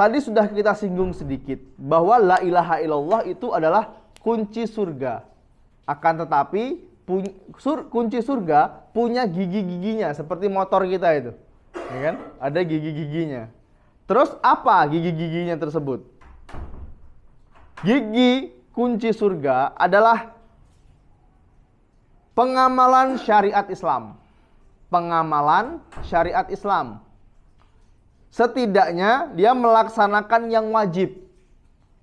tadi sudah kita singgung sedikit bahwa la ilaha illallah itu adalah kunci surga. Akan tetapi kunci surga punya gigi-giginya seperti motor kita itu. Ya kan? Ada gigi-giginya. Terus apa gigi-giginya tersebut? Gigi kunci surga adalah pengamalan syariat Islam. Pengamalan syariat Islam. Setidaknya dia melaksanakan yang wajib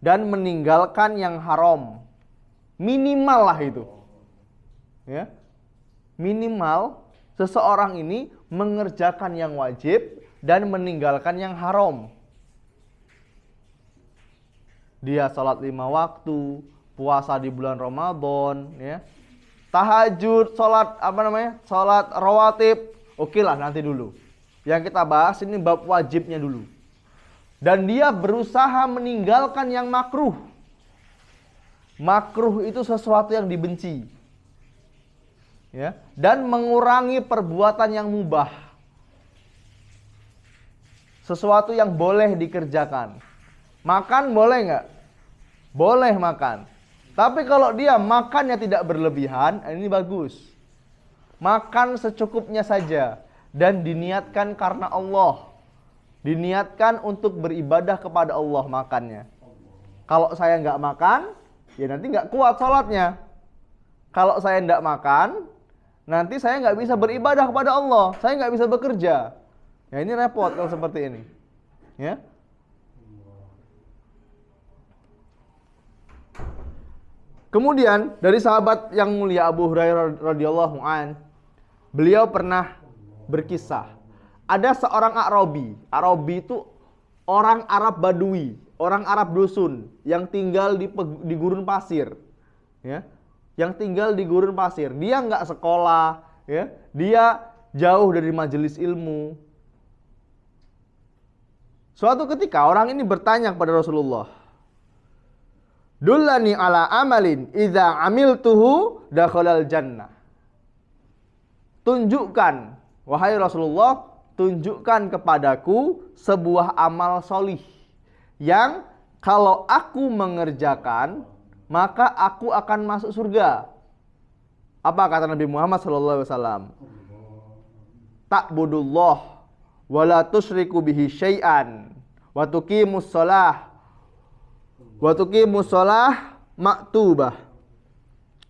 dan meninggalkan yang haram. Minimal lah itu. Ya. Minimal seseorang ini mengerjakan yang wajib dan meninggalkan yang haram. Dia sholat 5 waktu, puasa di bulan Ramadan, ya. Tahajud, sholat sholat rawatib, oke lah nanti dulu. Yang kita bahas ini bab wajibnya dulu. Dan dia berusaha meninggalkan yang makruh. Makruh itu sesuatu yang dibenci, ya. Dan mengurangi perbuatan yang mubah, sesuatu yang boleh dikerjakan. Makan boleh nggak? Boleh makan. Tapi kalau dia makannya tidak berlebihan, ini bagus. Makan secukupnya saja dan diniatkan karena Allah. Diniatkan untuk beribadah kepada Allah makannya. Kalau saya nggak makan, ya nanti nggak kuat sholatnya. Kalau saya nggak makan, nanti saya nggak bisa beribadah kepada Allah. Saya nggak bisa bekerja. Ya ini repot kalau seperti ini. Ya. Kemudian dari sahabat yang mulia Abu Hurairah radhiyallahu an, beliau pernah berkisah. Ada seorang Arabi. Arabi itu orang Arab Badui, orang Arab dusun yang tinggal di gurun pasir, ya. Yang tinggal di gurun pasir. Dia nggak sekolah, ya. Dia jauh dari majelis ilmu. Suatu ketika orang ini bertanya kepada Rasulullah, "Dullani ala amalin idza amiltuhu dakhalal jannah." Tunjukkan, wahai Rasulullah, tunjukkan kepadaku sebuah amal solih yang kalau aku mengerjakan, maka aku akan masuk surga. Apa kata Nabi Muhammad SAW? Ta'budullah wa la tusyriku bihi syai'an wa tuqimus shalah wa tuqimus shalah maktubah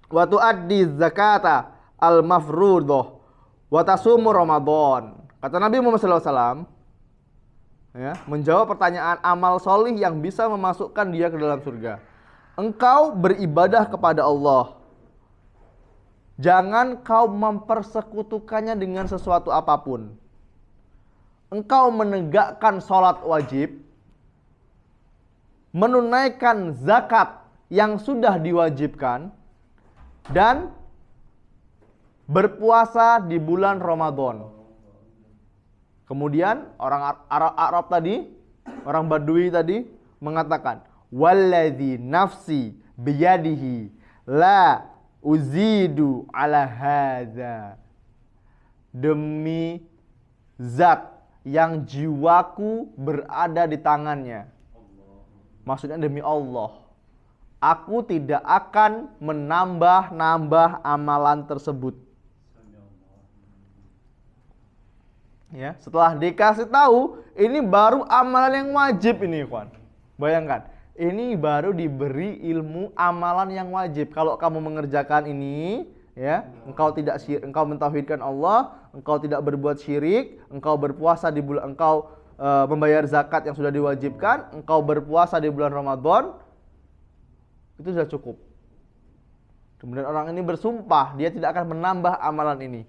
wa tuaddi zakata al mafruḍah wa tasumu Ramadan. Kata Nabi Muhammad SAW, ya, menjawab pertanyaan amal solih yang bisa memasukkan dia ke dalam surga. Engkau beribadah kepada Allah. Jangan kau mempersekutukannya dengan sesuatu apapun. Engkau menegakkan sholat wajib, menunaikan zakat yang sudah diwajibkan, dan berpuasa di bulan Ramadan. Kemudian orang Arab tadi, orang Badui tadi mengatakan, "Walladzi nafsi biyadihi la uzidu ala hadza." Demi zat yang jiwaku berada di tangannya. Maksudnya demi Allah, aku tidak akan menambah-nambah amalan tersebut. Ya, setelah dikasih tahu, ini baru amalan yang wajib ini, kawan. Bayangkan, ini baru diberi ilmu amalan yang wajib. Kalau kamu mengerjakan ini, ya, engkau mentauhidkan Allah, engkau tidak berbuat syirik, engkau berpuasa di bulan, engkau membayar zakat yang sudah diwajibkan, engkau berpuasa di bulan Ramadan, itu sudah cukup. Kemudian orang ini bersumpah dia tidak akan menambah amalan ini.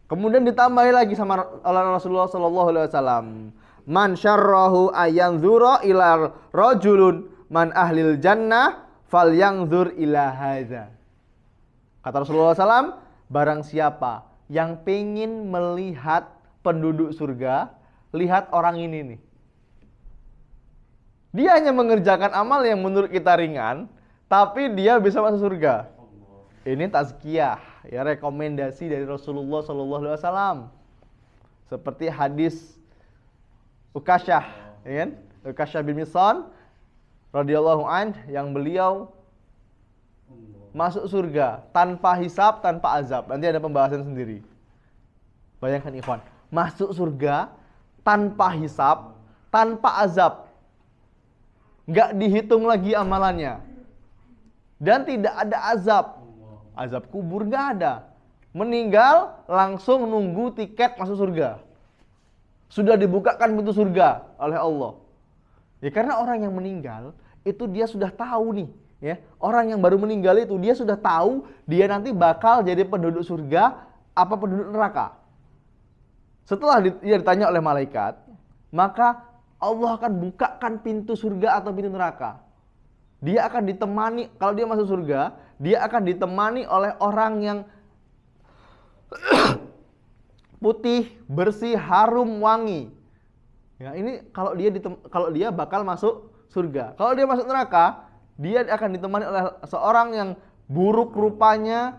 Kemudian ditambahi lagi sama oleh Rasulullah sallallahu alaihi wasallam, "Man syarrahu ayanzura ila rajulun man ahlil jannah falyanzur ila hadza." Kata Rasulullah SAW, barang siapa yang pengen melihat penduduk surga, lihat orang ini nih. Dia hanya mengerjakan amal yang menurut kita ringan, tapi dia bisa masuk surga. Ini tazkiyah, ya, rekomendasi dari Rasulullah SAW. Seperti hadis Ukasyah, ya kan? Kasyaf bin Mihsan radhiyallahu an, yang beliau masuk surga tanpa hisab, tanpa azab. Nanti ada pembahasan sendiri. Bayangkan ikhwan, masuk surga tanpa hisab, tanpa azab. Nggak dihitung lagi amalannya. Dan tidak ada azab. Azab kubur nggak ada. Meninggal langsung nunggu tiket masuk surga. Sudah dibukakan pintu surga oleh Allah. Ya karena orang yang meninggal itu dia sudah tahu nih, ya. Orang yang baru meninggal itu dia sudah tahu dia nanti bakal jadi penduduk surga apa penduduk neraka. Setelah dia ditanya oleh malaikat, maka Allah akan bukakan pintu surga atau pintu neraka. Dia akan ditemani, kalau dia masuk surga, dia akan ditemani oleh orang yang putih, bersih, harum, wangi. Ya, ini kalau dia bakal masuk surga. Kalau dia masuk neraka, dia akan ditemani oleh seorang yang buruk rupanya,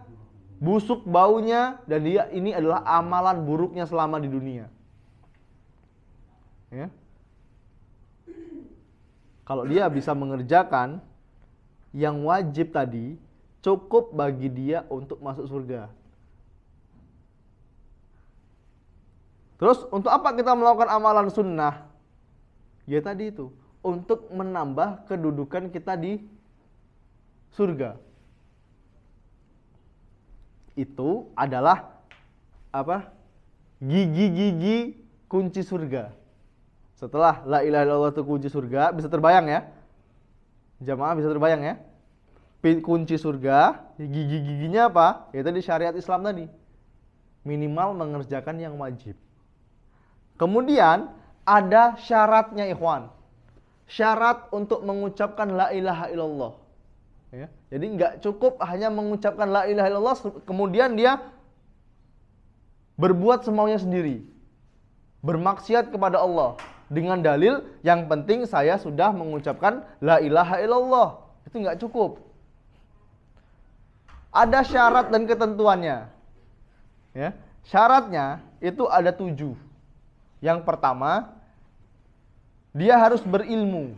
busuk baunya, dan dia ini adalah amalan buruknya selama di dunia. Ya. Kalau dia bisa mengerjakan yang wajib tadi, cukup bagi dia untuk masuk surga. Terus untuk apa kita melakukan amalan sunnah? Ya tadi itu, untuk menambah kedudukan kita di surga. Itu adalah apa? Gigi-gigi kunci surga. Setelah la ilaha illallah itu kunci surga, bisa terbayang ya? Jamaah bisa terbayang ya? Kunci surga, gigi-giginya apa? Ya tadi syariat Islam tadi. Minimal mengerjakan yang wajib. Kemudian ada syaratnya ikhwan. Syarat untuk mengucapkan la ilaha illallah. Ya. Jadi nggak cukup hanya mengucapkan la ilaha illallah kemudian dia berbuat semaunya sendiri. Bermaksiat kepada Allah dengan dalil yang penting saya sudah mengucapkan la ilaha illallah. Itu nggak cukup. Ada syarat dan ketentuannya. Ya. Syaratnya itu ada 7. Yang pertama, dia harus berilmu.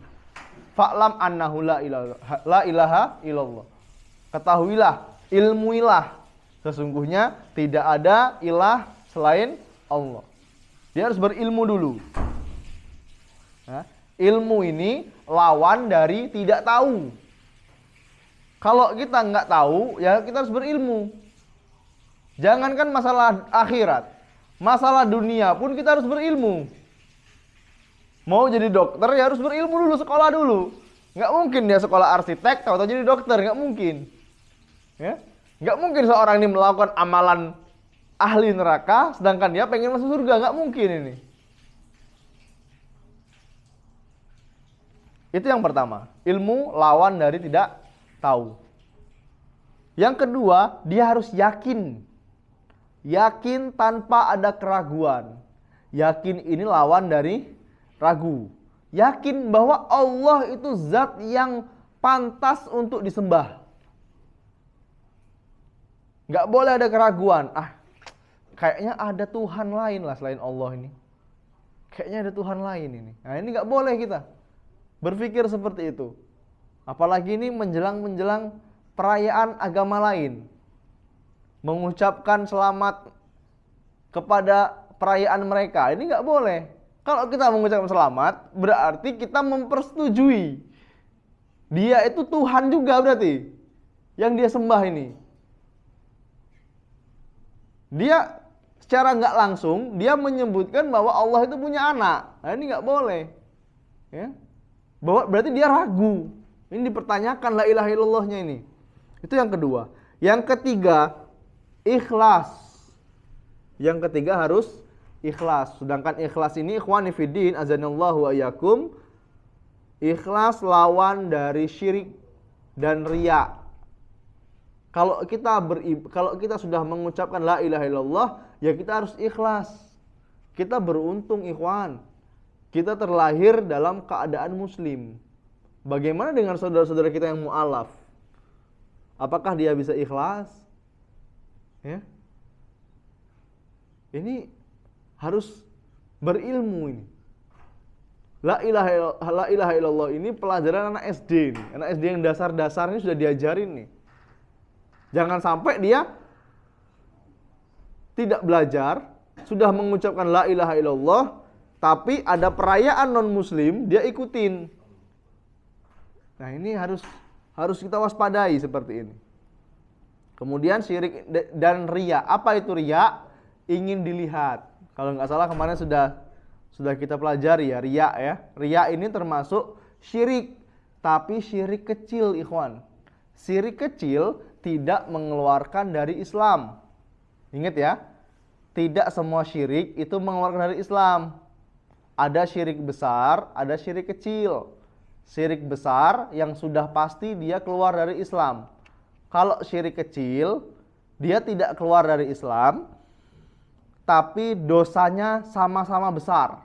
Fa'lam annahu la ilaha illallah. Ketahuilah, ilmuilah. Sesungguhnya tidak ada ilah selain Allah. Dia harus berilmu dulu. Nah, ilmu ini lawan dari tidak tahu. Kalau kita nggak tahu, ya kita harus berilmu. Jangankan masalah akhirat, masalah dunia pun kita harus berilmu. Mau jadi dokter ya harus berilmu dulu, sekolah dulu. Nggak mungkin dia sekolah arsitek atau jadi dokter, nggak mungkin. Ya, nggak mungkin seorang ini melakukan amalan ahli neraka, sedangkan dia pengen masuk surga, nggak mungkin ini. Itu yang pertama, ilmu lawan dari tidak tahu. Yang kedua, dia harus yakin. Yakin tanpa ada keraguan. Yakin ini lawan dari ragu. Yakin bahwa Allah itu zat yang pantas untuk disembah. Nggak boleh ada keraguan. Kayaknya ada Tuhan lain lah selain Allah ini. Kayaknya ada Tuhan lain ini. Nah ini nggak boleh kita berpikir seperti itu. Apalagi ini menjelang perayaan agama lain. Mengucapkan selamat kepada perayaan mereka. Ini nggak boleh. Kalau kita mengucapkan selamat, berarti kita mempersetujui. Dia itu Tuhan juga berarti. Yang dia sembah ini. Dia secara nggak langsung, dia menyebutkan bahwa Allah itu punya anak. Nah ini nggak boleh. Ya. Bahwa berarti dia ragu. Ini dipertanyakan la ilaha illallahnya ini. Itu yang kedua. Yang ketiga, ikhlas. Yang ketiga harus ikhlas. Sedangkan ikhlas ini ikhwani fiddin azanallahu wa iyyakum, ikhlas lawan dari syirik dan riya. Kalau kita sudah mengucapkan la ilaha illallah, ya kita harus ikhlas. Kita beruntung ikhwan. Kita terlahir dalam keadaan muslim. Bagaimana dengan saudara-saudara kita yang mu'alaf? Apakah dia bisa ikhlas? Ya. Ini harus berilmu ini. La ilaha illallah ini pelajaran anak SD nih. Anak SD yang dasar-dasarnya sudah diajarin nih. Jangan sampai dia tidak belajar, sudah mengucapkan la ilaha illallah, tapi ada perayaan non-muslim, dia ikutin. Nah ini harus kita waspadai seperti ini. Kemudian syirik dan riya. Apa itu riya? Ingin dilihat. Kalau nggak salah kemarin sudah kita pelajari ya, riya ya. Riya ini termasuk syirik, tapi syirik kecil, ikhwan. Syirik kecil tidak mengeluarkan dari Islam. Ingat ya, tidak semua syirik itu mengeluarkan dari Islam. Ada syirik besar, ada syirik kecil. Syirik besar yang sudah pasti dia keluar dari Islam. Kalau syirik kecil, dia tidak keluar dari Islam, tapi dosanya sama-sama besar.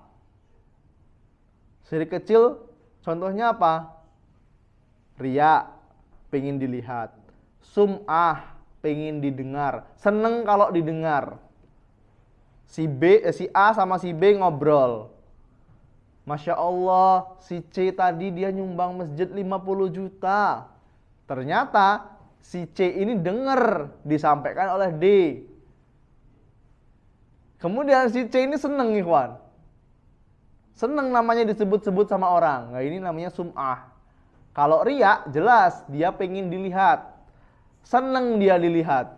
Syirik kecil contohnya apa? Riya, pengen dilihat. Sum'ah, pengen didengar. Seneng kalau didengar. Si A sama si B ngobrol. Masya Allah, si C tadi dia nyumbang masjid 50 juta. Ternyata si C ini dengar disampaikan oleh D. Kemudian si C ini seneng, ikhwan. Seneng namanya disebut-sebut sama orang. Nah ini namanya sum'ah. Kalau riya jelas dia pengen dilihat. Seneng dia dilihat.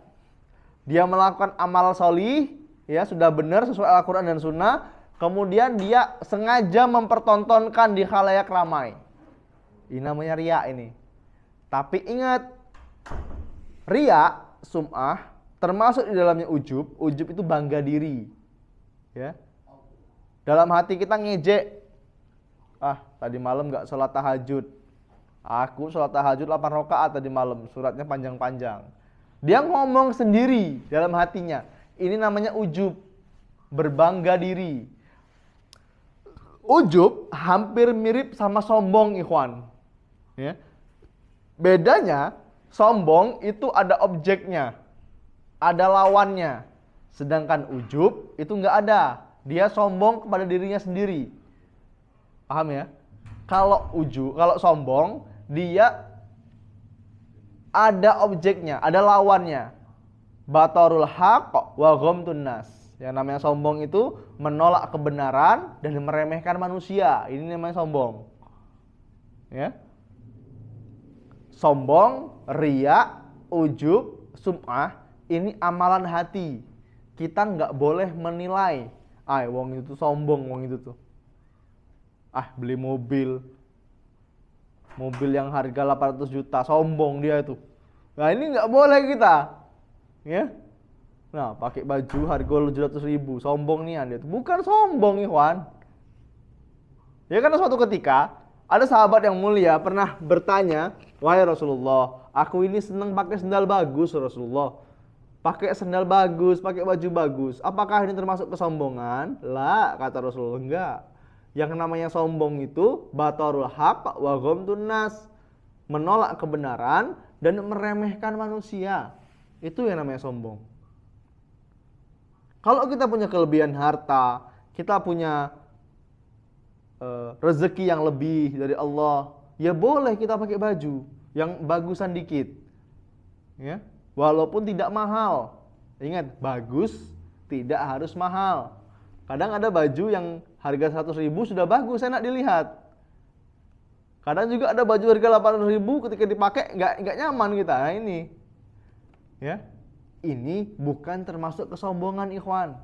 Dia melakukan amal solih, ya sudah benar sesuai Al-Quran dan Sunnah. Kemudian dia sengaja mempertontonkan di khalayak ramai. Ini namanya riya ini. Tapi ingat, riya, sum'ah, termasuk di dalamnya ujub. Ujub itu bangga diri. Ya. Dalam hati kita ngejek. Tadi malam gak sholat tahajud. Aku sholat tahajud 8 rakaat tadi malam. Suratnya panjang-panjang. Dia ngomong sendiri dalam hatinya. Ini namanya ujub. Berbangga diri. Ujub hampir mirip sama sombong, ikhwan. Ya. Bedanya, sombong itu ada objeknya, ada lawannya. Sedangkan ujub itu nggak ada. Dia sombong kepada dirinya sendiri. Paham ya? Kalau sombong, dia ada objeknya, ada lawannya. Batarul haqq wa ghamtun nas. Yang namanya sombong itu menolak kebenaran dan meremehkan manusia. Ini namanya sombong. Ya. Sombong, riya, ujub, sum'ah, ini amalan hati. Kita nggak boleh menilai. Wong itu sombong, wong itu tuh. Beli mobil yang harga 800 juta, sombong dia itu. Nah ini nggak boleh kita. Ya. Nah, pakai baju harga 700.000, sombong nih Anda. Bukan sombong, ikhwan. Ya karena suatu ketika ada sahabat yang mulia pernah bertanya, "Wahai Rasulullah, aku ini senang pakai sendal bagus, Rasulullah. Pakai sendal bagus, pakai baju bagus. Apakah ini termasuk kesombongan?" Lah, kata Rasulullah, enggak. Yang namanya sombong itu batarul haqq wa ghamtun nas. Menolak kebenaran dan meremehkan manusia. Itu yang namanya sombong. Kalau kita punya kelebihan harta, kita punya rezeki yang lebih dari Allah, ya boleh kita pakai baju yang bagusan dikit. Ya, walaupun tidak mahal. Ingat, bagus tidak harus mahal. Kadang ada baju yang harga 100.000 sudah bagus, enak dilihat. Kadang juga ada baju harga 800.000 ketika dipakai nggak nyaman kita. Nah ini. Ya. Ini bukan termasuk kesombongan, ikhwan.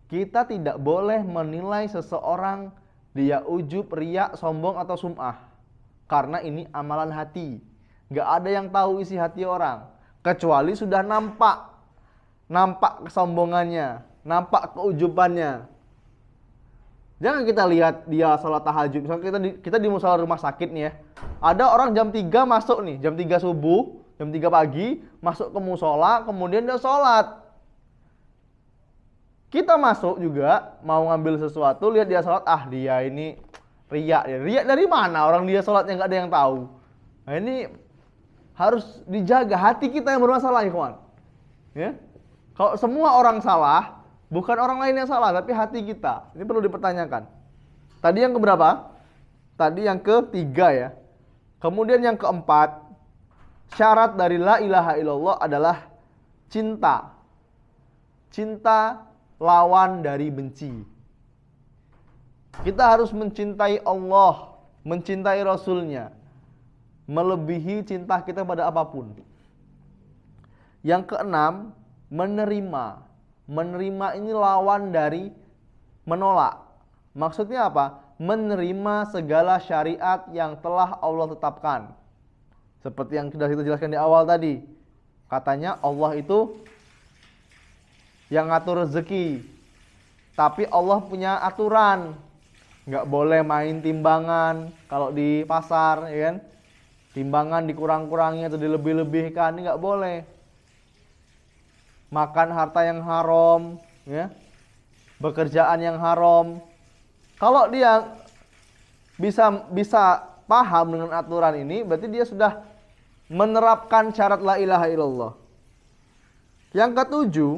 Kita tidak boleh menilai seseorang dia ujub, riya, sombong atau sum'ah. Karena ini amalan hati. Gak ada yang tahu isi hati orang. Kecuali sudah nampak kesombongannya, nampak keujubannya. Jangan kita lihat dia sholat tahajud. Misalnya kita di musala rumah sakit nih ya. Ada orang jam 3 masuk nih, jam 3 subuh. Jam 3 pagi, masuk ke musola, kemudian dia sholat. Kita masuk juga, mau ngambil sesuatu, lihat dia sholat, dia ini riya. Riya dari mana? Orang dia sholatnya nggak ada yang tahu. Nah ini harus dijaga, hati kita yang bermasalah, ikhwan. Ya? Kalau semua orang salah, Bukan orang lain yang salah, tapi hati kita. Ini perlu dipertanyakan. Tadi yang keberapa? Tadi yang ketiga ya. Kemudian yang keempat, syarat dari la ilaha illallah adalah cinta. Cinta lawan dari benci. Kita harus mencintai Allah, mencintai Rasulnya, melebihi cinta kita pada apapun. Yang keenam, menerima. Menerima ini lawan dari menolak. Maksudnya apa? Menerima segala syariat yang telah Allah tetapkan. Seperti yang sudah kita jelaskan di awal tadi. Katanya Allah itu yang ngatur rezeki. Tapi Allah punya aturan. Nggak boleh main timbangan kalau di pasar, ya kan? Timbangan dikurang-kurangi atau dilebih-lebihkan, ini nggak boleh. Makan harta yang haram, ya, pekerjaan yang haram. Kalau dia bisa paham dengan aturan ini, berarti dia sudah menerapkan syarat la ilaha illallah. Yang ketujuh,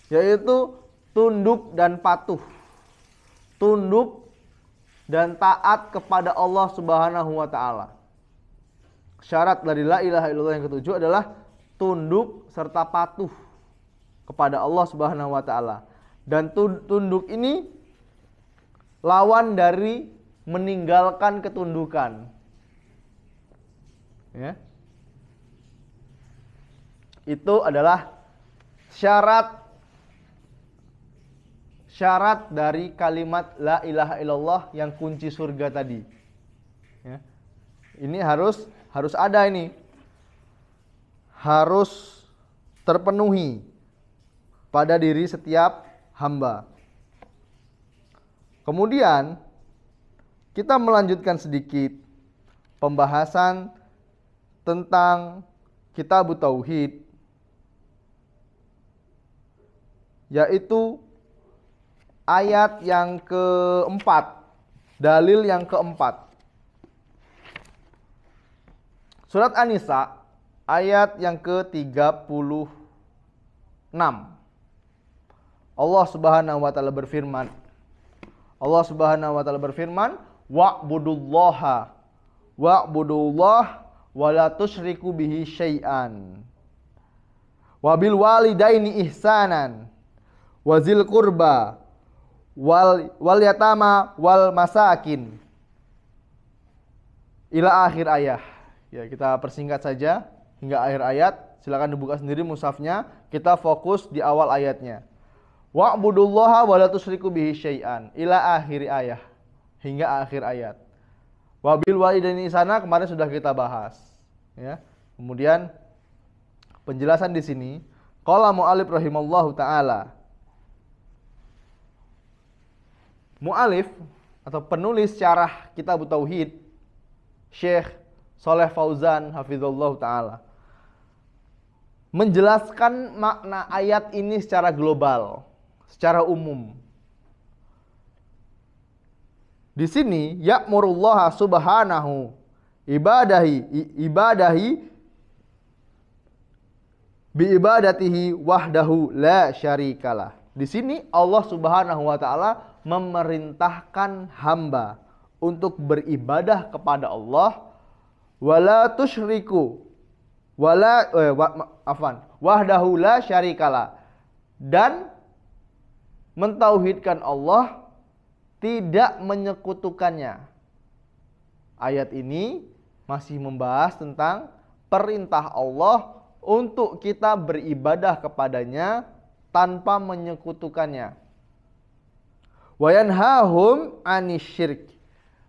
yaitu tunduk dan patuh. Tunduk dan taat kepada Allah Subhanahu wa taala. Syarat dari la ilaha illallah yang ketujuh adalah tunduk serta patuh kepada Allah Subhanahu wa taala. Dan tunduk ini lawan dari meninggalkan ketundukan. Ya. Itu adalah syarat dari kalimat la ilaha illallah yang kunci surga tadi. Ya. Ini harus ada ini. Harus terpenuhi pada diri setiap hamba. Kemudian kita melanjutkan sedikit pembahasan tentang Kitab Tauhid, yaitu ayat yang keempat, dalil yang keempat. Surat An-Nisa ayat yang ke-36. Allah Subhanahu wa taala berfirman. Wa'budullaha wa la tusyriku bihi syai'an. Wa bil walidaini ihsanan. Wa zil qurba wal yatama wal masakin. Ila akhir ayat. Ya, kita persingkat saja hingga akhir ayat. Silakan dibuka sendiri mushafnya. Kita fokus di awal ayatnya. Wa'budullaha wa la tusyriku bihi syai'an ila akhir ayat, hingga akhir ayat. Wabil walidaini ihsana kemarin sudah kita bahas, ya. Kemudian penjelasan di sini, qala mu'allif rahimallahu taala. Mu'allif atau penulis syarah Kitab Tauhid, Syekh Shalih Fauzan hafizallahu taala, menjelaskan makna ayat ini secara global, secara umum. Di sini ya'murullaha subhanahu ibadahi bi ibadatihi wahdahu la syarikalah. Di sini Allah Subhanahu wa taala memerintahkan hamba untuk beribadah kepada Allah wala tusyriku wahdahu la syarikalah, dan mentauhidkan Allah, tidak menyekutukannya. Ayat ini masih membahas tentang perintah Allah untuk kita beribadah kepadanya tanpa menyekutukannya. Wa yanhahum anisyirk,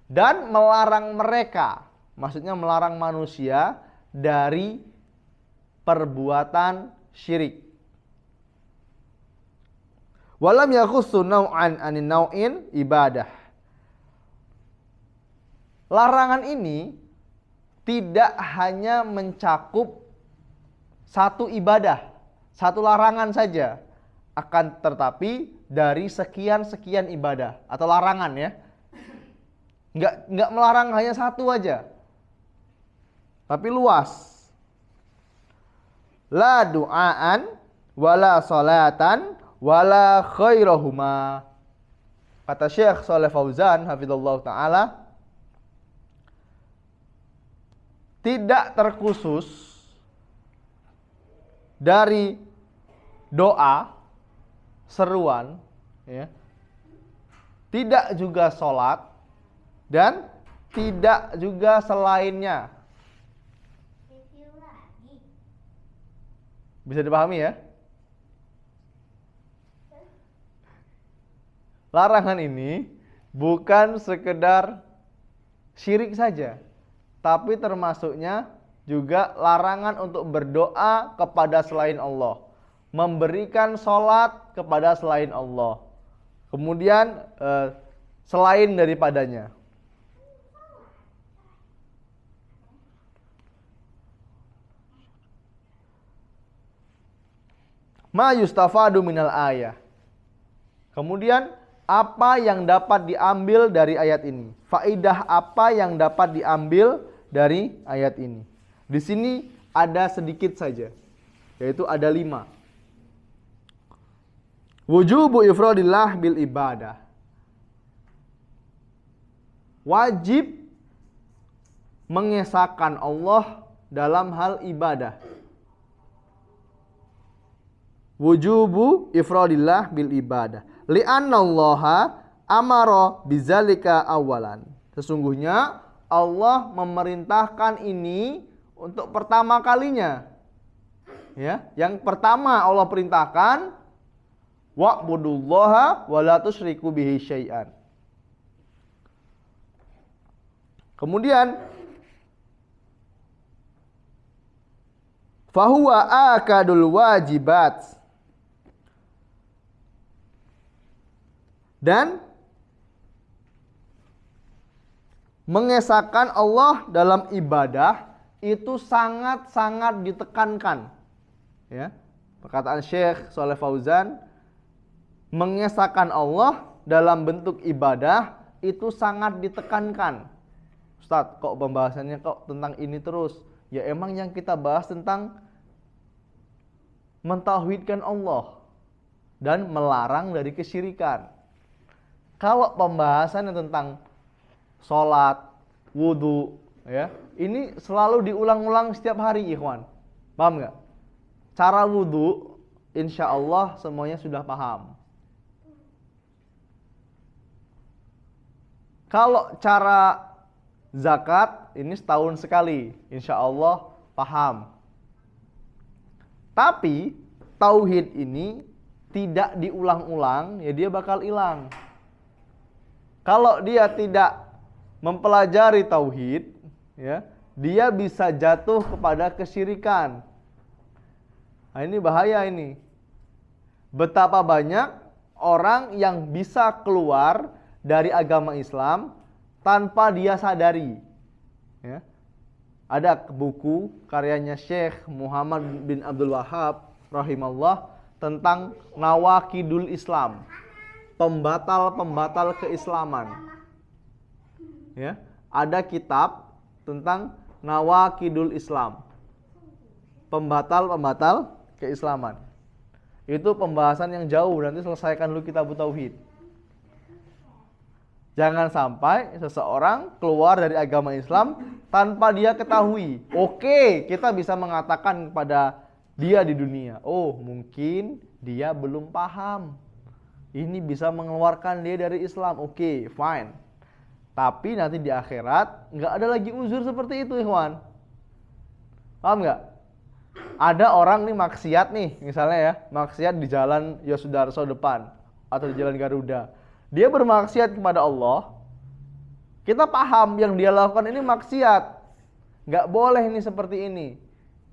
dan melarang mereka, maksudnya melarang manusia dari perbuatan syirik. Walam yakhussu naw'an anin naw'in ibadah. Larangan ini tidak hanya mencakup satu ibadah, satu larangan saja, akan tetapi dari sekian-sekian ibadah atau larangan, ya. Enggak melarang hanya satu aja, tapi luas. La du'aan wala salatan wala khairahuma. Kata Syekh Shalih Fauzan hafizallahu taala, tidak terkhusus dari doa, seruan, ya, tidak juga sholat, dan tidak juga selainnya. Bisa dipahami ya? Larangan ini bukan sekedar syirik saja, tapi termasuknya juga larangan untuk berdoa kepada selain Allah, memberikan sholat kepada selain Allah, kemudian selain daripadanya. Ma yustafadu minal ayah. Kemudian apa yang dapat diambil dari ayat ini? Faidah apa yang dapat diambil dari ayat ini? Di sini ada sedikit saja, yaitu ada 5. Wujubu ifradillah bil ibadah. Wajib mengesahkan Allah dalam hal ibadah. Wujubu ifradillah bil ibadah. Li'annallaha amara bizalika awalan. Sesungguhnya Allah memerintahkan ini untuk pertama kalinya. Ya, yang pertama Allah perintahkan wa'budullaha wa la tusyriku bihi syai'an. Kemudian fahuwa akadul wajibat. Dan mengesahkan Allah dalam ibadah itu sangat-sangat ditekankan. Ya, perkataan Syekh Shalih Fauzan, mengesahkan Allah dalam bentuk ibadah itu sangat ditekankan. Ustadz, kok pembahasannya kok tentang ini terus? Ya emang yang kita bahas tentang mentauhidkan Allah dan melarang dari kesyirikan. Kalau pembahasannya tentang sholat, wudhu, ya, ini selalu diulang-ulang setiap hari, ikhwan. Paham nggak? Cara wudhu, insya Allah semuanya sudah paham. Kalau cara zakat, ini setahun sekali, insya Allah paham. Tapi tauhid ini tidak diulang-ulang, ya dia bakal hilang. Kalau dia tidak mempelajari tauhid, ya, dia bisa jatuh kepada kesyirikan. Nah, ini bahaya ini. Betapa banyak orang yang bisa keluar dari agama Islam tanpa dia sadari. Ya. Ada buku karyanya Syekh Muhammad bin Abdul Wahhab rahimallah tentang Nawaqidul Islam. Pembatal-pembatal keislaman. Ya, ada kitab tentang Nawaqidul Islam. Pembatal-pembatal keislaman. Itu pembahasan yang jauh, nanti selesaikan dulu kitab tauhid. Jangan sampai seseorang keluar dari agama Islam tanpa dia ketahui. Oke, kita bisa mengatakan kepada dia di dunia, oh mungkin dia belum paham. Ini bisa mengeluarkan dia dari Islam. Oke, fine. Tapi nanti di akhirat nggak ada lagi uzur seperti itu, ikhwan. Paham nggak? Ada orang nih maksiat nih, misalnya ya, maksiat di jalan Yosudarso depan atau di jalan Garuda. Dia bermaksiat kepada Allah. Kita paham yang dia lakukan ini maksiat. Nggak boleh ini seperti ini.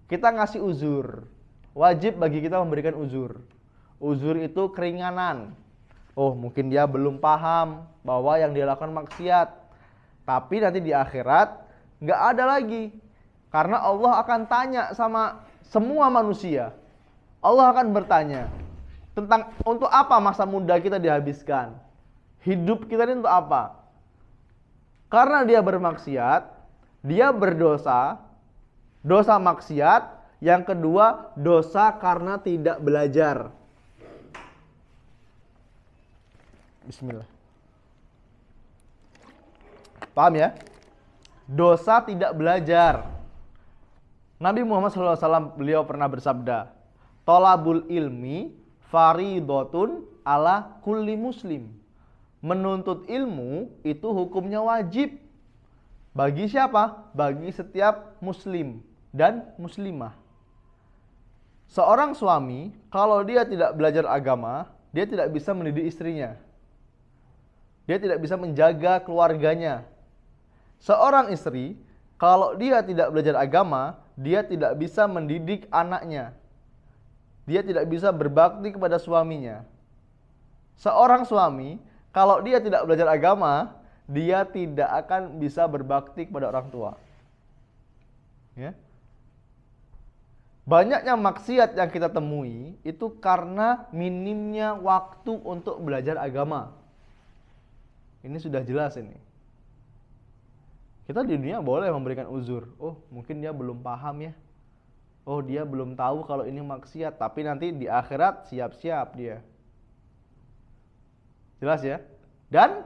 Kita ngasih uzur. Wajib bagi kita memberikan uzur. Uzur itu keringanan. Oh, mungkin dia belum paham bahwa yang dia lakukan maksiat. Tapi nanti di akhirat nggak ada lagi. Karena Allah akan tanya sama semua manusia. Allah akan bertanya tentang untuk apa masa muda kita dihabiskan. Hidup kita ini untuk apa? Karena dia bermaksiat, dia berdosa, dosa maksiat. Yang kedua, dosa karena tidak belajar. Bismillah. Paham ya? Dosa tidak belajar. Nabi Muhammad SAW beliau pernah bersabda, "Thalabul ilmi faridotun ala kulli muslim." Menuntut ilmu itu hukumnya wajib. Bagi siapa? Bagi setiap muslim dan muslimah. Seorang suami, kalau dia tidak belajar agama, dia tidak bisa mendidik istrinya. Dia tidak bisa menjaga keluarganya. Seorang istri, kalau dia tidak belajar agama, dia tidak bisa mendidik anaknya. Dia tidak bisa berbakti kepada suaminya. Seorang suami, kalau dia tidak belajar agama, dia tidak akan bisa berbakti kepada orang tua. Ya. Banyaknya maksiat yang kita temui itu karena minimnya waktu untuk belajar agama. Ini sudah jelas ini. Kita di dunia boleh memberikan uzur. Oh, mungkin dia belum paham ya. Oh, dia belum tahu kalau ini maksiat. Tapi nanti di akhirat siap-siap dia. Jelas ya? Dan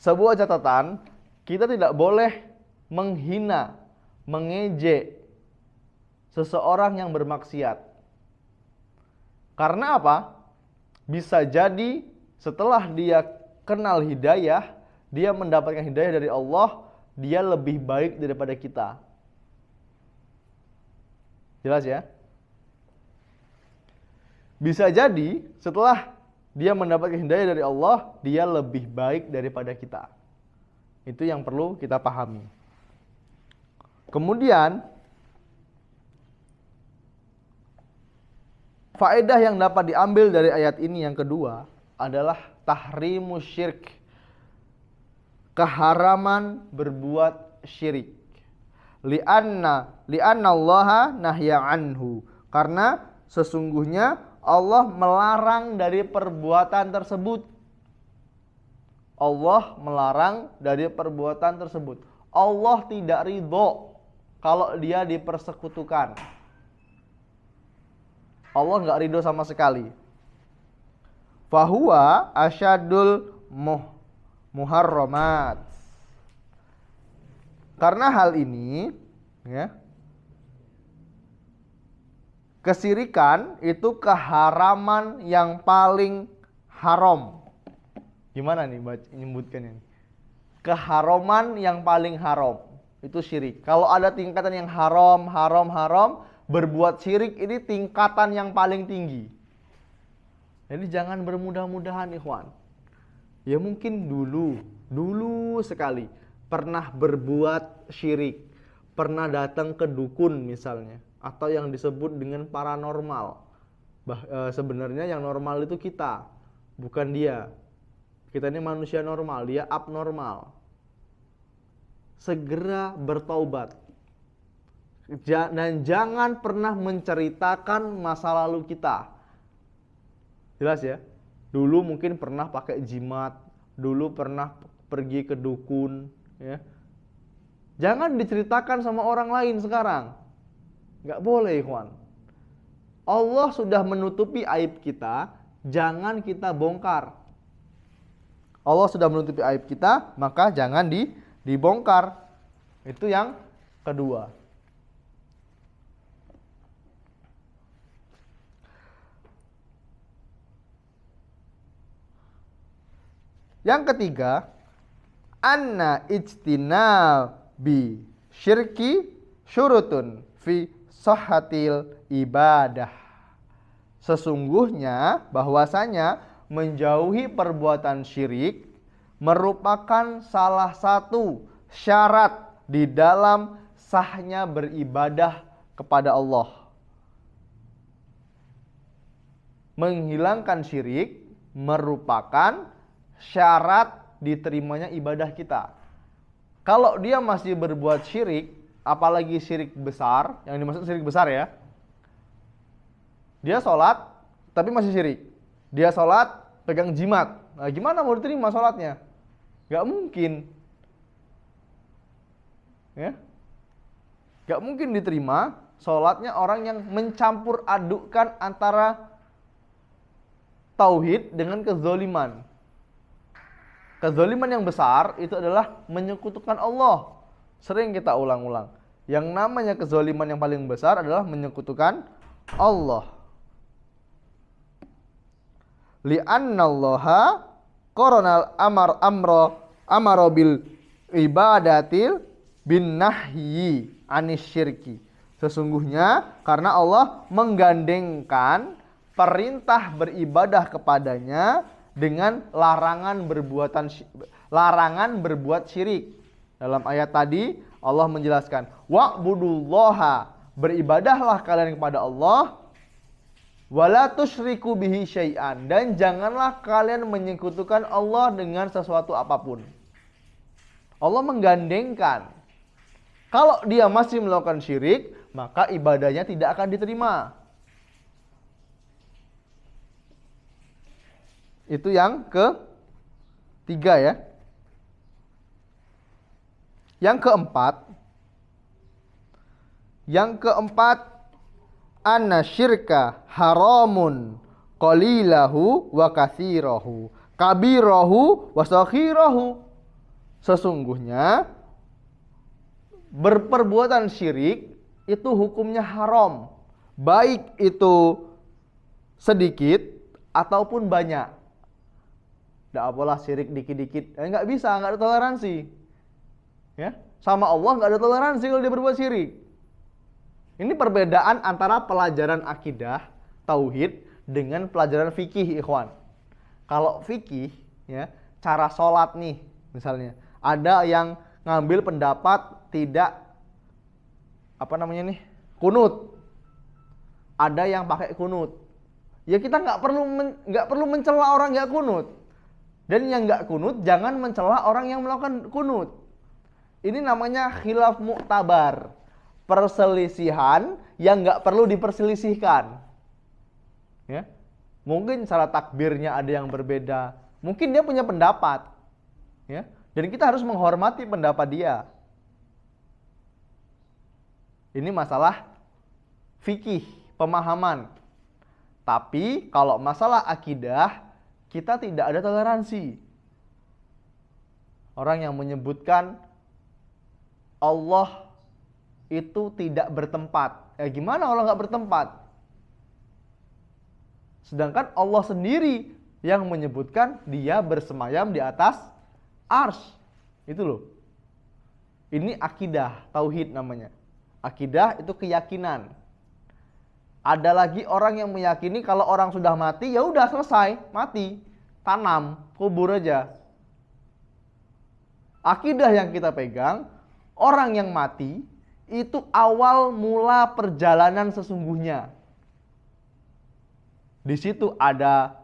sebuah catatan, kita tidak boleh menghina, mengejek seseorang yang bermaksiat. Karena apa? Bisa jadi setelah dia kenal hidayah, dia mendapatkan hidayah dari Allah, dia lebih baik daripada kita. Jelas ya? Bisa jadi setelah dia mendapatkan hidayah dari Allah, dia lebih baik daripada kita. Itu yang perlu kita pahami. Kemudian faedah yang dapat diambil dari ayat ini yang kedua adalah tahrimus syirk. Keharaman berbuat syirik. Li'anna Allaha nahya anhu. Karena sesungguhnya Allah melarang dari perbuatan tersebut. Allah melarang dari perbuatan tersebut. Allah tidak ridho kalau dia dipersekutukan. Allah nggak ridho sama sekali. Fahuwa asyadul muharramat. Karena hal ini, ya, kesirikan itu keharaman yang paling haram. Gimana nih nyebutkan ini? Keharaman yang paling haram itu syirik. Kalau ada tingkatan yang haram, berbuat syirik ini tingkatan yang paling tinggi. Jadi jangan bermudah-mudahan ikhwan. Ya mungkin dulu sekali pernah berbuat syirik, pernah datang ke dukun misalnya, atau yang disebut dengan paranormal. Sebenarnya yang normal itu kita, bukan dia. Kita ini manusia normal, dia abnormal. Segera bertaubat. Dan jangan pernah menceritakan masa lalu kita. Jelas ya? Dulu mungkin pernah pakai jimat, dulu pernah pergi ke dukun, ya. Jangan diceritakan sama orang lain sekarang. Nggak boleh, ikhwan. Allah sudah menutupi aib kita, jangan kita bongkar. Allah sudah menutupi aib kita, maka jangan dibongkar. Itu yang kedua. Yang ketiga, anna ijtinabi syirki syurutun fi sahhatil ibadah. Sesungguhnya bahwasanya menjauhi perbuatan syirik merupakan salah satu syarat di dalam sahnya beribadah kepada Allah. Menghilangkan syirik merupakan syarat diterimanya ibadah kita. Kalau dia masih berbuat syirik, apalagi syirik besar, yang dimaksud syirik besar ya, dia sholat tapi masih syirik. Dia sholat pegang jimat. Nah, gimana mau diterima sholatnya? Gak mungkin. Ya, gak mungkin diterima sholatnya orang yang mencampur adukkan antara tauhid dengan kezoliman. Kezaliman yang besar itu adalah menyekutukan Allah. Sering kita ulang-ulang. Yang namanya kezaliman yang paling besar adalah menyekutukan Allah. Li'annallaha qaranal amara bil ibadatil bin nahyi anis syirki. Sesungguhnya karena Allah menggandengkan perintah beribadah kepadanya dengan larangan berbuat syirik. Dalam ayat tadi Allah menjelaskan, wa'budullaha, beribadahlah kalian kepada Allah, wala tusyriku bihi syai'an, dan janganlah kalian menyekutukan Allah dengan sesuatu apapun. Allah menggandengkan. Kalau dia masih melakukan syirik, maka ibadahnya tidak akan diterima. Itu yang ketiga ya. Yang keempat, anna syirka haramun qalilahu wa katsirahu, kabirahu wa saghirahu. Sesungguhnya berperbuatan syirik itu hukumnya haram, baik itu sedikit ataupun banyak. Tidak apalah syirik dikit-dikit, nggak bisa, nggak ada toleransi. Ya, sama Allah nggak ada toleransi kalau dia berbuat syirik. Ini perbedaan antara pelajaran akidah, tauhid, dengan pelajaran fikih, ikhwan. Kalau fikih, ya, cara sholat nih, misalnya, ada yang ngambil pendapat tidak, kunut. Ada yang pakai kunut. Ya kita nggak perlu mencela orang nggak kunut. Dan yang nggak kunut jangan mencela orang yang melakukan kunut. Ini namanya khilaf mu'tabar, perselisihan yang nggak perlu diperselisihkan. Ya, mungkin cara takbirnya ada yang berbeda, mungkin dia punya pendapat, ya, dan kita harus menghormati pendapat dia. Ini masalah fikih, pemahaman. Tapi kalau masalah akidah, kita tidak ada toleransi. Orang yang menyebutkan Allah itu tidak bertempat. Gimana Allah nggak bertempat? Sedangkan Allah sendiri yang menyebutkan dia bersemayam di atas arsy. Itu loh. Ini akidah, tauhid namanya. Akidah itu keyakinan. Ada lagi orang yang meyakini kalau orang sudah mati, ya udah selesai, mati, tanam, kubur aja. Akidah yang kita pegang, orang yang mati itu awal mula perjalanan sesungguhnya. Di situ ada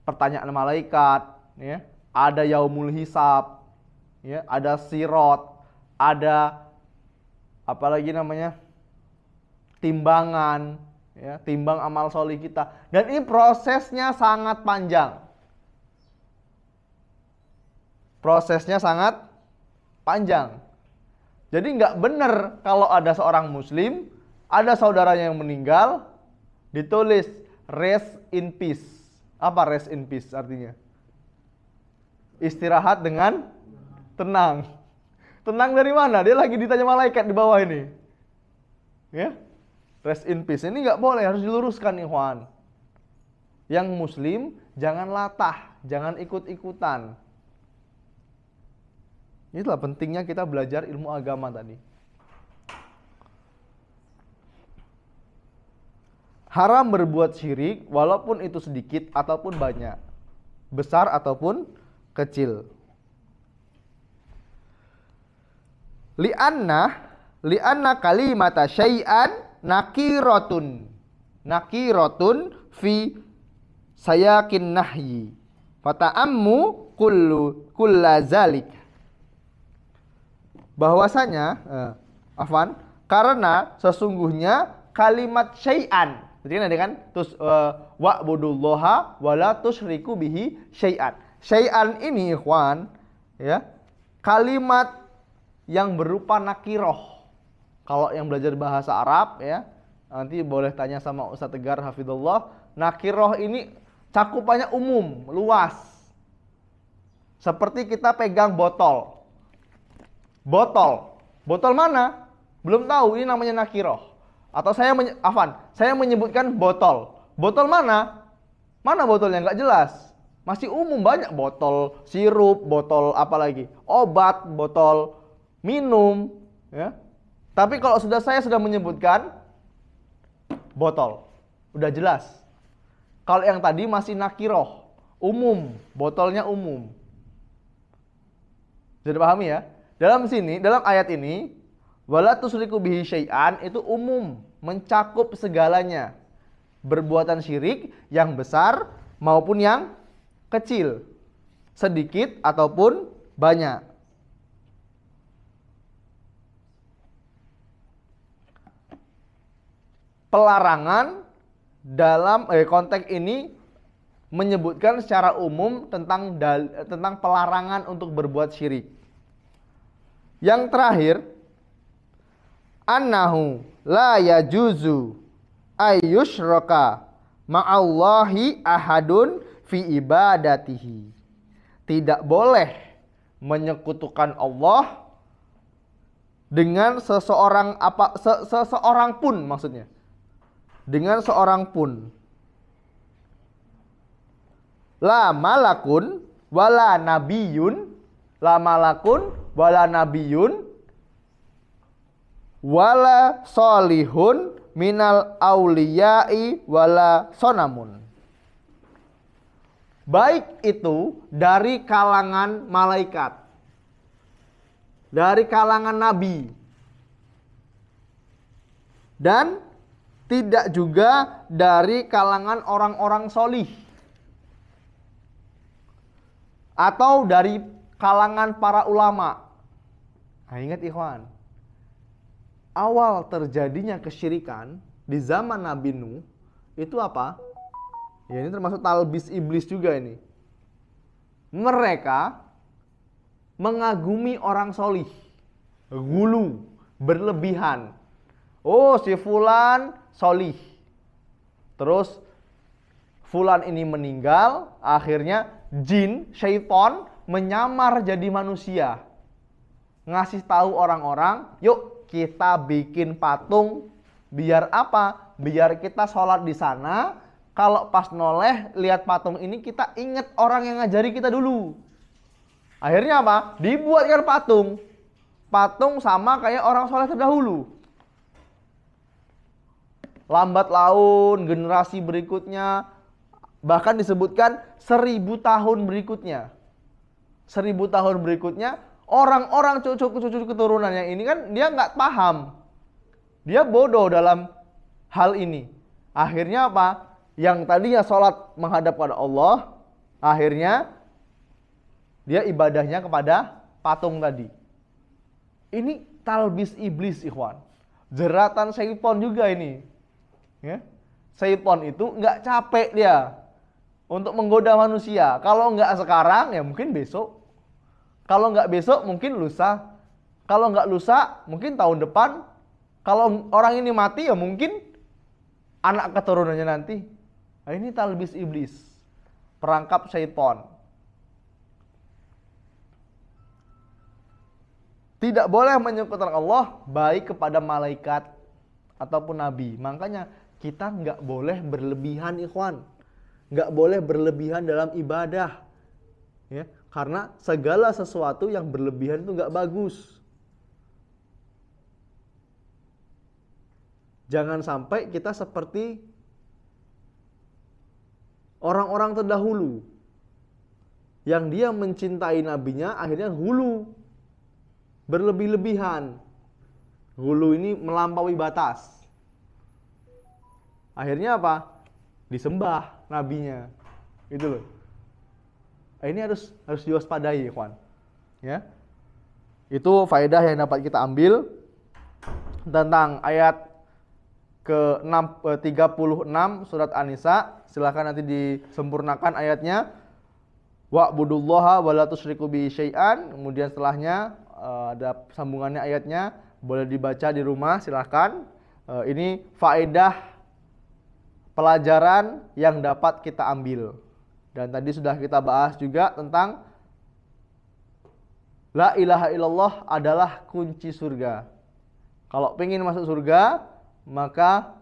pertanyaan malaikat, ya, ada yaumul hisab, ya, ada sirot, ada timbangan, ya, timbang amal solih kita. Dan ini prosesnya sangat panjang. Prosesnya sangat panjang. Jadi nggak benar kalau ada seorang muslim, ada saudaranya yang meninggal, ditulis rest in peace. Apa rest in peace artinya? Istirahat dengan tenang. Tenang dari mana? Dia lagi ditanya malaikat di bawah ini. Ya, rest in peace. Ini nggak boleh, harus diluruskan, ikhwan. Yang muslim jangan latah, jangan ikut-ikutan. Itulah pentingnya kita belajar ilmu agama tadi. Haram berbuat syirik walaupun itu sedikit ataupun banyak, besar ataupun kecil. Li'anna kalimata syai'an nakiratun fi sayakin nahyi fata'ammu kulla zalik. Bahwasanya karena sesungguhnya kalimat syai'an, jadi ada kan terus wa'budullaha wala tusyriku bihi syai'an. Syai'an ini, ikhwan, ya, kalimat yang berupa nakiroh. Kalau yang belajar bahasa Arab, ya, nanti boleh tanya sama Ustaz Tegar hafizullah. Nakiroh ini cakupannya umum, luas. Seperti kita pegang botol. Botol mana? Belum tahu, ini namanya nakiroh. Atau saya menyebutkan botol. Botol mana? Mana botolnya? Nggak jelas. Masih umum, banyak botol sirup, botol apa lagi? Obat, botol minum, ya. Tapi kalau saya sudah menyebutkan botol, udah jelas. Kalau yang tadi masih nakiroh, umum, botolnya umum. Sudah pahami ya? Dalam ayat ini, wala tusyriku bihi syai'an itu umum, mencakup segalanya. Perbuatan syirik yang besar maupun yang kecil, sedikit ataupun banyak. Pelarangan dalam konteks ini menyebutkan secara umum tentang pelarangan untuk berbuat syirik. Yang terakhir, annahu la yajuzu ayyushraka ma'allahi ahadun fi ibadatihi. Tidak boleh menyekutukan Allah dengan seseorang pun, maksudnya. Dengan seorang pun. La malakun wala nabiyun, la malakun wala nabiyun wala solihun minal auliyai wala sonamun. Baik itu dari kalangan malaikat, dari kalangan nabi, dan tidak juga dari kalangan orang-orang solih, atau dari kalangan para ulama. Nah, ingat ikhwan, awal terjadinya kesyirikan di zaman Nabi Nuh itu apa? Ya, ini termasuk talbis iblis juga ini. Mereka mengagumi orang solih, gulu, berlebihan. Oh, si fulan solih. Terus fulan ini meninggal, akhirnya jin, syaitan menyamar jadi manusia. Ngasih tahu orang-orang, yuk kita bikin patung. Biar apa? Biar kita sholat di sana. Kalau pas noleh lihat patung ini, kita ingat orang yang ngajari kita dulu. Akhirnya apa? Dibuatkan patung. Patung sama kayak orang soleh terdahulu. Lambat laun, generasi berikutnya, bahkan disebutkan 1000 tahun berikutnya. 1000 tahun berikutnya, orang-orang cucu keturunannya ini kan dia nggak paham. Dia bodoh dalam hal ini. Akhirnya apa? Yang tadinya sholat menghadap pada Allah, akhirnya dia ibadahnya kepada patung tadi. Ini talbis iblis, ikhwan. Jeratan syaitan juga ini. Ya. Syaitan itu nggak capek dia untuk menggoda manusia. Kalau nggak sekarang, ya mungkin besok. Kalau nggak besok, mungkin lusa. Kalau nggak lusa, mungkin tahun depan. Kalau orang ini mati, ya mungkin anak keturunannya nanti. Nah, ini talbis iblis, perangkap syaitan. Tidak boleh menyekutukan Allah baik kepada malaikat ataupun nabi. Makanya kita nggak boleh berlebihan, ikhwan. Nggak boleh berlebihan dalam ibadah. Ya, karena segala sesuatu yang berlebihan itu nggak bagus. Jangan sampai kita seperti orang-orang terdahulu yang dia mencintai nabinya, akhirnya hulu, berlebih-lebihan. Hulu ini melampaui batas. Akhirnya apa? Disembah nabinya. Itu loh. Ini harus diwaspadai, ikhwan. Ya. Itu faedah yang dapat kita ambil tentang ayat ke-36 surat An-Nisa. Silahkan nanti disempurnakan ayatnya. Wa'budullaha wa la tusyriku bihi syai'an. Kemudian setelahnya ada sambungannya ayatnya. Boleh dibaca di rumah, silahkan. Ini faedah pelajaran yang dapat kita ambil. Dan tadi sudah kita bahas juga tentang La ilaha illallah adalah kunci surga. Kalau pengen masuk surga, maka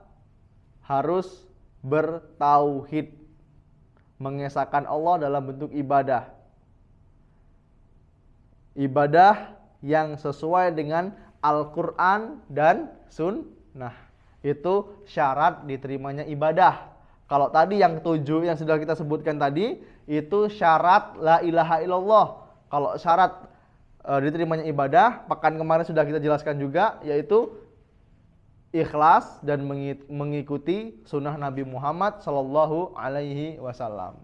harus bertauhid, mengesahkan Allah dalam bentuk ibadah. Ibadah yang sesuai dengan Al-Quran dan Sunnah. Itu syarat diterimanya ibadah. Kalau tadi yang 7 yang sudah kita sebutkan tadi, itu syarat la ilaha illallah. Kalau syarat diterimanya ibadah, pekan kemarin sudah kita jelaskan juga, yaitu ikhlas dan mengikuti sunnah Nabi Muhammad Sallallahu Alaihi Wasallam.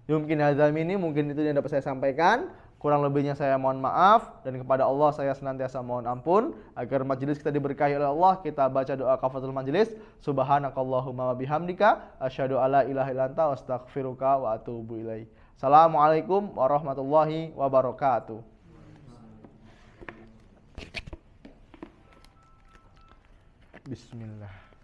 Mungkin azam ini, mungkin itu yang dapat saya sampaikan. Kurang lebihnya saya mohon maaf, dan kepada Allah saya senantiasa mohon ampun. Agar majelis kita diberkahi oleh Allah, kita baca doa kafaratul majelis. Subhanakallahumma wa bihamdika asyhadu alla ilaha illa anta astaghfiruka wa atubu ilaik. Assalamualaikum warahmatullahi wabarakatuh. Bismillah.